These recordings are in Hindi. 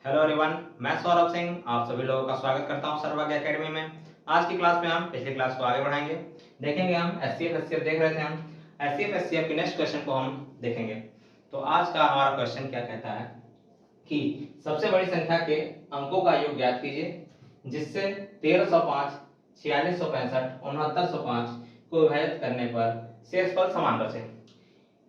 हेलो एवरीवन, मैं सौरभ सिंह आप सभी लोगों का स्वागत करता हूं सर्वज्ञ एकेडमी में। आज की क्लास में हम पिछली क्लास को आगे बढ़ाएंगे। देखेंगे हम एचसीएफ एचसीएफ देख रहे थे हम एचसीएफ एचसीएफ के नेक्स्ट क्वेश्चन को हम देखेंगे। तो आज का हमारा क्वेश्चन क्या कहता है कि सबसे बड़ी संख्या के अंकों का योग ज्ञात कीजिए जिससे 1305, 4665, 6905 को विभाजित करने पर शेषफल समान बचे।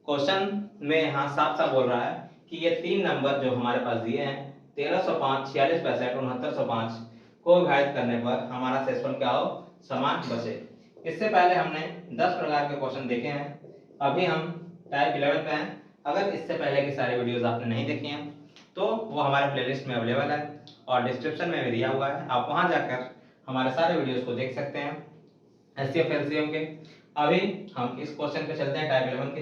क्वेश्चन में यहाँ साफ साफ बोल रहा है कि ये तीन नंबर जो हमारे पास दिए हैं 1305, 4665, 6905 को विभाजित करने पर हमारा शेषफल क्या हो, समान बचे। इससे पहले हमने 10 प्रकार के क्वेश्चन देखे हैं। अभी हम टाइप 11 पे हैं। अगर इससे पहले की सारी वीडियोस आपने नहीं देखी हैं तो वो हमारे प्लेलिस्ट में अवेलेबल है और डिस्क्रिप्शन में भी दिया हुआ है, आप वहां जाकर हमारे सारे वीडियोस को देख सकते हैं एचसीएफ एलसीएम के। अभी हम इस क्वेश्चन पे चलते हैं टाइप 11 के।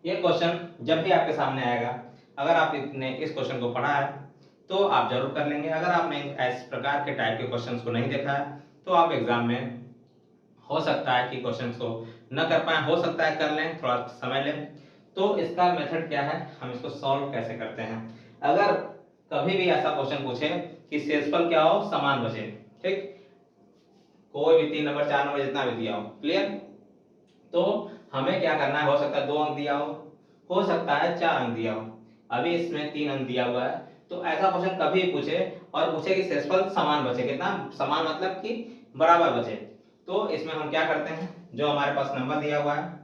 ये क्वेश्चन जब भी आपके सामने आएगा, अगर आपने इस क्वेश्चन को पढ़ा है तो आप जरूर कर लेंगे। अगर आपने इस प्रकार के टाइप के क्वेश्चंस को नहीं देखा है तो आप एग्जाम में हो सकता है कि क्वेश्चंस को न कर पाए, हो सकता है कर लें, थोड़ा समय लें। तो इसका मेथड क्या है, हम इसको सॉल्व कैसे करते हैं। अगर कभी भी ऐसा क्वेश्चन पूछे कि शेषफल क्या हो, समान बचे, ठीक, कोई भी 3 नंबर 4 नंबर जितना भी दिया हो, क्लियर, तो हमें क्या करना है। हो सकता है 2 अंक दिया हो सकता है 4 अंक दिया हो। अभी इसमें 3 अंक दिया हुआ है, तो ऐसा क्वेश्चन कभी पूछे और पूछे कि शेषफल समान बचे, कितना समान मतलब कि बराबर बचे, तो इसमें हम क्या करते हैं, जो हमारे पास नंबर दिया हुआ है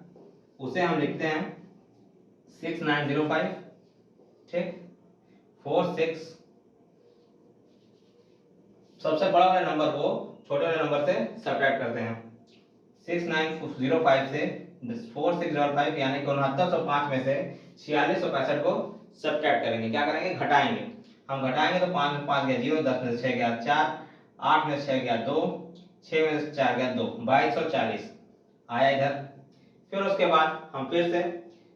उसे हम लिखते हैं 6905, ठीक, 46, सबसे बड़ा वाले नंबर को छोटे वाले नंबर से सब्ट्रैक्ट करते हैं। 6905 से 4605 यानी कि 6905 में से 4665 को सब्ट्रैक्ट करेंगे। क्या करेंगे, घटाएंगे। हम घटाएंगे तो 5 में 5 गया 0, 10 में से 6 गया 4, 8 में से 6 गया 2, 6 में से 4 गया 2, 2240 आया इधर। फिर उसके बाद हम फिर से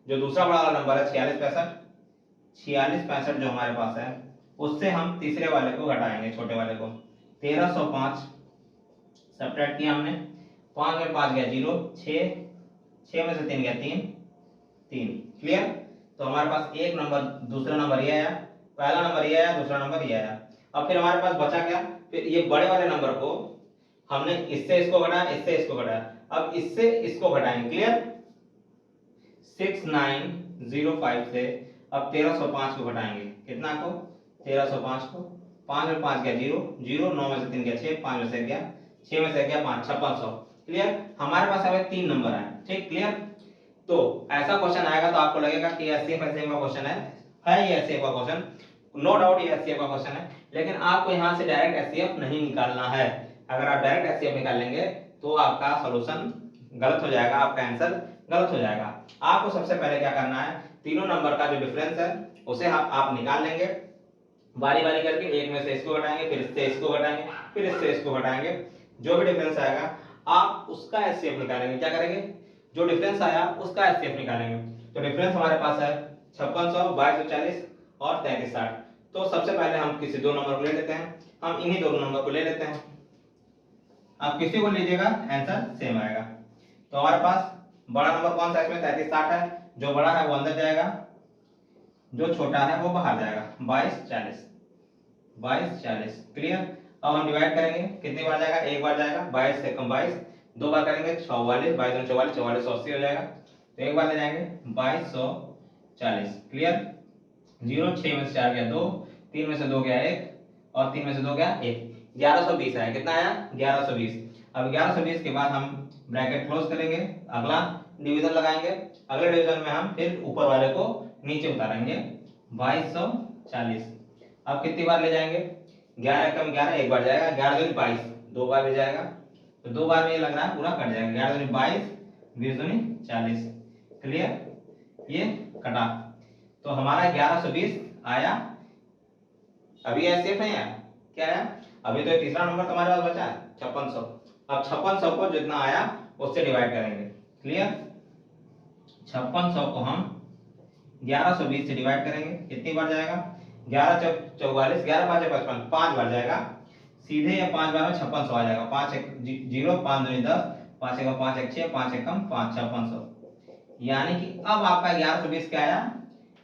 जो दूसरा बड़ा वाला नंबर है 4665 जो हमारे पास है उससे हम तीसरे वाले को घटाएंगे, छोटे वाले को। 1305 सब्ट्रैक्ट किया हमने, 5 में 5 गया 0, 6 में से 3 गया 3, क्लियर। तो हमारे पास एक नंबर, दूसरा नंबर ये आया, पहला नंबर ये आया, दूसरा नंबर ये आया। अब फिर हमारे पास बचा क्या, फिर ये बड़े वाले नंबर को हमने इससे इसको घटाया, इससे इसको घटाया, अब इससे इसको घटाएंगे, क्लियर। 6905 से अब 1305 को घटाएंगे, कितना को, 1305 को। 5 में 5 गया 0, 0, 9 में से 3 गया 6, 5 में से गया 6 में से गया 5, 5600, क्लियर। हमारे पास अब 3 नंबर आए, ठीक, क्लियर। तो ऐसा क्वेश्चन आएगा तो आपको लगेगा कि एचसीएफ एचसीएफ का क्वेश्चन है ये एचसीएफ का क्वेश्चन, नो डाउट ये एचसीएफ का क्वेश्चन है। लेकिन आपको यहाँ से डायरेक्ट एचसीएफ नहीं निकालना है। अगर आप डायरेक्ट एचसीएफ निकाल लेंगे तो आपका सॉल्यूशन गलत हो जाएगा, आपका आंसर गलत हो जाएगा। आपको सबसे पहले क्या करना है, तीनों नंबर का जो डिफरेंस है उसे आप निकाल लेंगे बारी बारी करके। एक में से इसको घटाएंगे, फिर इससे इसको घटाएंगे, फिर इससे इसको घटाएंगे। जो भी डिफरेंस आएगा आप उसका एचसीएफ निकालेंगे। क्या करेंगे, जो डिफरेंस आया उसका एचसीएफ निकालेंगे। तो डिफरेंस हमारे पास है 5600, 2240 और 3360। तो सबसे पहले हम किसी दो नंबर को ले लेते हैं, हम इन्हीं दोनों नंबर को ले लेते हैं। आप किसी को लीजिएगा आंसर सेम आएगा। तो हमारे पास बड़ा नंबर कौन सा है, इसमें 3360 है, जो बड़ा है वो अंदर जाएगा, जो छोटा है वो बाहर जाएगा। 2240, क्लियर। अब हम डिवाइड करेंगे, कितनी बार जाएगा, एक बार जाएगा, 22 से कम 22, दो बार करेंगे 44, 22 44, 44 80 हो जाएगा, तो एक बार ले जाएंगे 2240, क्लियर। 0, 6 में से 4 गया 2, 3 में से 2 गया 1 और 3 में से 2 गया 1, 1120 आया। कितना आया, 1120। अब 1120 के बाद हम ब्रैकेट क्लोज करेंगे, अगला डिवीजन लगाएंगे, अगले डिवीजन में हम फिर ऊपर वाले को नीचे उतारेंगे 2240। अब कितनी बार ले जाएंगे, 11 कम 11, एक बार जाएगा, 11 दूनी 22, दो बार ले जाएगा, तो दो बार में ये लग रहा है पूरा कट जाएगा, 11 दूनी 22, 20 दूनी 40, क्लियर, ये कटा। तो हमारा 1120 आया। अभी एचसीएफ नहीं आया, क्या आया, अभी तो तीसरा नंबर तुम्हारे पास बचा है 5600। अब 5600 को जितना आया उससे डिवाइड करेंगे, क्लियर। 5600 को हम 1120 से डिवाइड करेंगे, कितनी बार जाएगा, 11 चौक 44, 11 5 55, 5 बार जाएगा, सीधे ये 5 बार में 5600 आ जाएगा। 5 1 0, 5 2 10, 5 1 5 1 6, 5 1 5, 5600। यानी कि अब आपका 1120 क्या आया,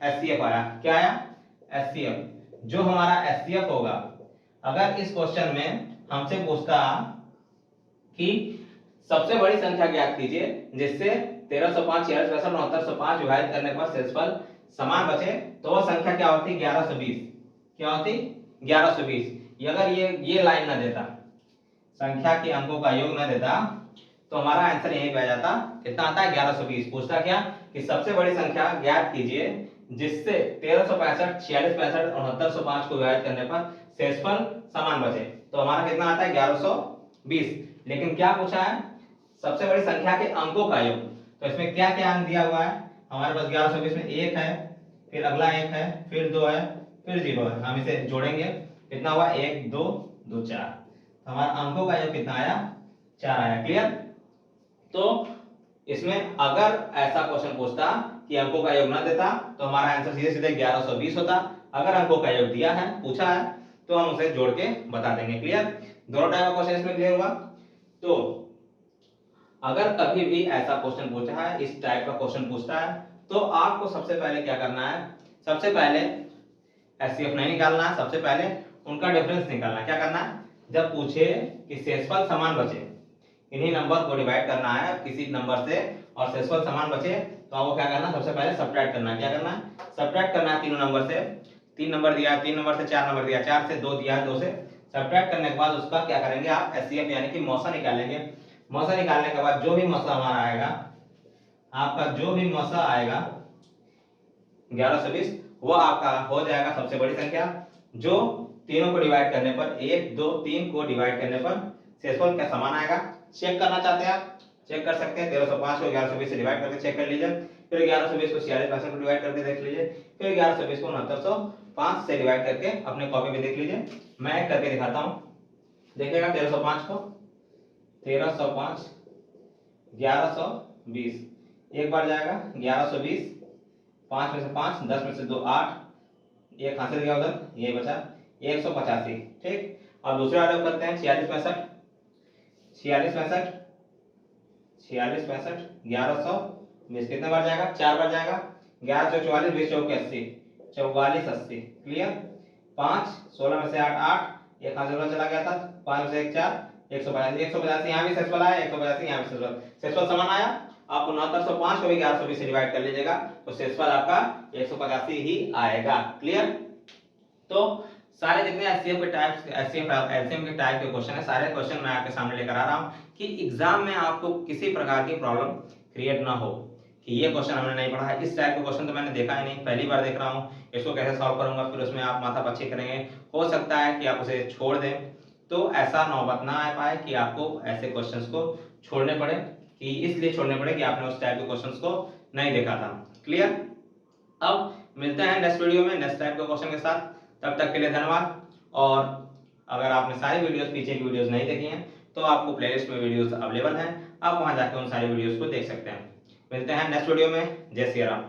एचसीएफ आया। क्या आया, एचसीएफ। जो हमारा एचसीएफ होगा, अगर इस क्वेश्चन में हमसे पूछता कि सबसे बड़ी संख्या ज्ञात कीजिए जिससे 1305, 46, 62, 6905 विभाजित करने पर शेषफल समान बचे, तो वह संख्या क्या होती? 1120। क्या होती? 1120। अगर ये लाइन ना देता, संख्या के अंकों का योग ना देता, तो हमारा आंसर यहीं पे आ जाता। कितना आता है? 1120। पूछता क्या कि सबसे बड़ी संख्या ज्ञात कीजिए जिससे 1365, 46, 65 और 6905 को विभाजित करने पर शेषफल समान बचे, तो हमारा कितना आता है? 1120। लेकिन क्या पूछा है? सबसे बड़ी संख्या के अंकों का योग। तो इसमें क्या क्या अंक दिया हुआ है हमारे पास? 1120 में 1 है, फिर अगला 1 है, फिर 2 है, फिर 0 है। हम इसे जोड़ेंगे, कितना हुआ? 1 2 2 4। हमारा अंकों का योग कितना आया? 4 आया। क्लियर? तो इसमें अगर ऐसा क्वेश्चन पूछता कि अंकों का योग ना देता, तो हमारा आंसर सीधे सीधे 1120 होता। अगर अंकों का योग दिया है, पूछा है, तो हम उसे जोड़ के बता देंगे। क्लियर? दोनों टाइप का क्वेश्चन इसमें क्लियर हुआ। तो अगर कभी भी ऐसा क्वेश्चन पूछा है, इस टाइप का क्वेश्चन पूछता है, तो आपको सबसे पहले क्या करना है? सबसे पहले एचसीएफ नहीं निकालना है, सबसे पहले उनका डिफरेंस निकालना है। क्या करना है? जब पूछे कि शेषफल समान बचे, इन्हीं नंबर को डिवाइड करना है किसी नंबर से और शेषफल समान बचे, तो आपको क्या करना है? सबसे पहले सब्ट्रैक्ट करना है। क्या करना है? सब्ट्रैक्ट करना है तीनों नंबर से। 3 नंबर दिया, 3 नंबर से 4 नंबर दिया, 4 से 2 दिया, 2 से सब्ट्रैक्ट करने के बाद उसका क्या करेंगे आप? एचसीएफ यानी कि मौसा निकालेंगे। मौसा निकालने के बाद जो भी मौसा हमारा आएगा, आपका जो भी मौसा आएगा 1120, वो आपका हो जाएगा सबसे बड़ी संख्या, जो तीनों को डिवाइड करने पर 1 2 3 को डिवाइड करने पर शेषफल क्या समान आएगा। चेक करना चाहते हैं आप? चेक कर सकते हैं। 1305 को 1120 से डिवाइड करके चेक कर लीजिए, फिर 1120 को 46, 65 को डिवाइड करके देख लीजिए, फिर 1120 को 6905 से डिवाइड करके अपने कॉपी पे देख लीजिए। मैं करके दिखाता हूं। देखिएगा 1305 को 1305 1120 एक बार जाएगा 1120, 5 में से 5, 10 में से 2 8, एक हासिल गया उधर, ये बचा 185। ठीक, और दूसरा अडोप्ट करते हैं 46 65, 46 65, 46 65 1120 कितने बार जाएगा? 4 बार जाएगा। 11 चौक 44, 20 चौक 80, 44 80। क्लियर? 5 16 में से 8 8, एक हासिल चला गया था, 5 में से 1 4, 185। 185 यहाँ भी शेषफल आया, 185 यहाँ भी शेषफल, शेषफल समान आया। आपको 6905 को भी 1120 से डिवाइड कर लीजिएगा, तो शेषफल आपका 185 ही आएगा। क्लियर? तो सारे जितने एचसीएफ के टाइप्स, एलसीएम के टाइप के क्वेश्चन है, सारे क्वेश्चन मैं आपके सामने लेकर आ रहा हूं कि एग्जाम में आपको किसी प्रकार की प्रॉब्लम क्रिएट ना हो कि ये क्वेश्चन हमने नहीं पढ़ा है, इस टाइप का क्वेश्चन तो मैंने देखा ही नहीं, पहली बार देख रहा हूँ, इसको कैसे सॉल्व करूंगा, फिर उसमें आप माथापच्ची करेंगे, हो सकता है कि आप उसे छोड़ दें। तो ऐसा नौबत ना आ पाए कि आपको ऐसे क्वेश्चंस को छोड़ने पड़े, कि इसलिए छोड़ने पड़े कि आपने उस टाइप के क्वेश्चंस को नहीं देखा था। क्लियर? अब मिलते हैं नेक्स्ट वीडियो में नेक्स्ट टाइप के क्वेश्चन के साथ। तब तक के लिए धन्यवाद। और अगर आपने सारी वीडियोस, पीछे की वीडियोस नहीं देखी हैं, तो आपको प्लेलिस्ट में वीडियोस अवेलेबल हैं, आप वहां जाकर उन सारी वीडियोस को देख सकते हैं। मिलते हैं नेक्स्ट वीडियो में। जय श्री राम।